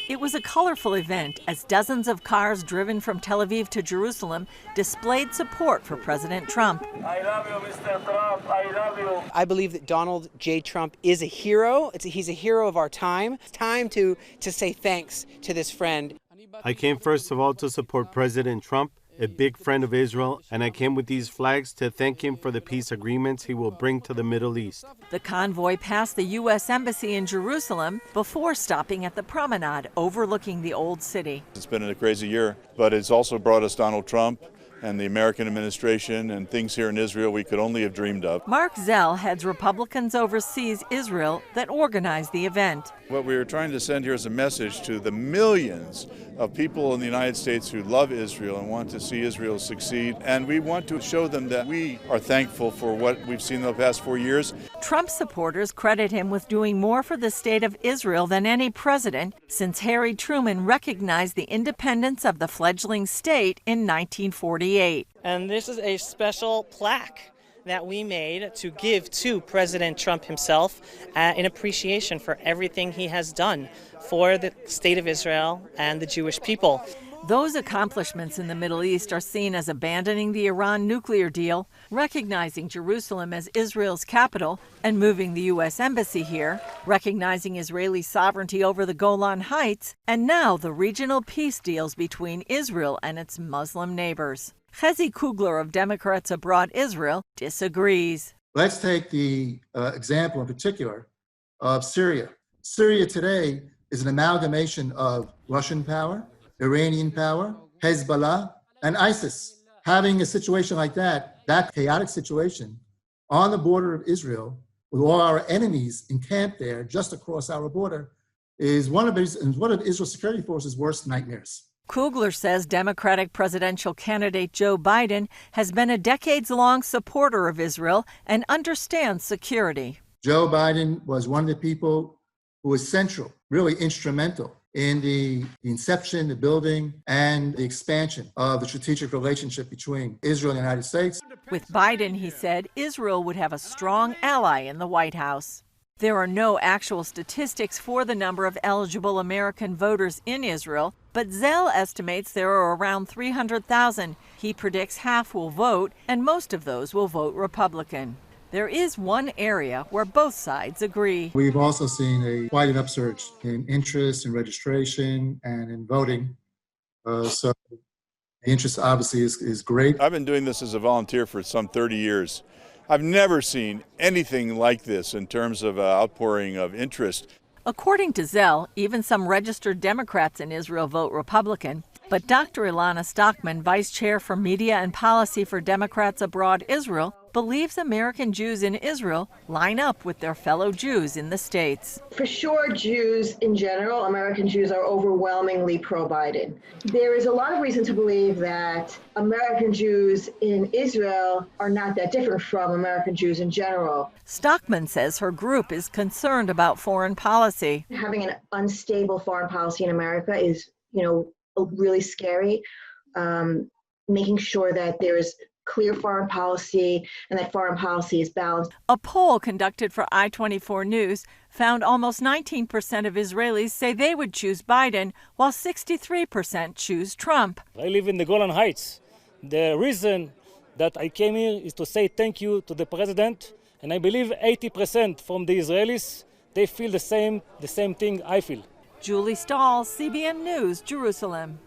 It was a colorful event as dozens of cars driven from Tel Aviv to Jerusalem displayed support for President Trump. I love you, Mr. Trump. I love you. I believe that Donald J. Trump is a hero. He's a hero of our time. It's time to say thanks to this friend. I came first of all to support President Trump, a big friend of Israel, and I came with these flags to thank him for the peace agreements he will bring to the Middle East. The convoy passed the U.S. Embassy in Jerusalem before stopping at the promenade overlooking the Old City. It's been a crazy year, but it's also brought us Donald Trump and the American administration and things here in Israel we could only have dreamed of. Mark Zell heads Republicans Overseas Israel that organized the event. What we were trying to send here is a message to the millions of people in the United States who love Israel and want to see Israel succeed. And we want to show them that we are thankful for what we've seen in the past 4 years. Trump supporters credit him with doing more for the state of Israel than any president since Harry Truman recognized the independence of the fledgling state in 1948. And this is a special plaque that we made to give to President Trump himself in appreciation for everything he has done for the state of Israel and the Jewish people. Those accomplishments in the Middle East are seen as abandoning the Iran nuclear deal, recognizing Jerusalem as Israel's capital and moving the U.S. Embassy here, recognizing Israeli sovereignty over the Golan Heights, and now the regional peace deals between Israel and its Muslim neighbors. Chezi Kugler of Democrats Abroad Israel disagrees. Let's take the example in particular of Syria. Syria today is an amalgamation of Russian power, Iranian power, Hezbollah, and ISIS. Having a situation like that chaotic situation on the border of Israel, with all our enemies encamped there just across our border, is one of Israel's security forces' worst nightmares. Kugler says Democratic presidential candidate Joe Biden has been a decades-long supporter of Israel and understands security. Joe Biden was one of the people who was central, really instrumental, in the inception, the building, and the expansion of the strategic relationship between Israel and the United States. With Biden, he said, Israel would have a strong ally in the White House. There are no actual statistics for the number of eligible American voters in Israel, but Zell estimates there are around 300,000. He predicts half will vote, and most of those will vote Republican. There is one area where both sides agree. We've also seen quite an upsurge in interest in registration and in voting. So the interest obviously is great. I've been doing this as a volunteer for some 30 years. I've never seen anything like this in terms of outpouring of interest. According to Zell, even some registered Democrats in Israel vote Republican. But Dr. Ilana Stockman, vice chair for media and policy for Democrats Abroad Israel, believes American Jews in Israel line up with their fellow Jews in the States. For sure, Jews in general, American Jews are overwhelmingly pro-Biden. There is a lot of reason to believe that American Jews in Israel are not that different from American Jews in general. Stockman says her group is concerned about foreign policy. Having an unstable foreign policy in America is, really scary. Making sure that there is clear foreign policy and that foreign policy is balanced. A poll conducted for I-24 News found almost 19% of Israelis say they would choose Biden, while 63% choose Trump. I live in the Golan Heights. The reason that I came here is to say thank you to the president, and I believe 80% from the Israelis, they feel the same thing I feel. Julie Stahl, CBN News, Jerusalem.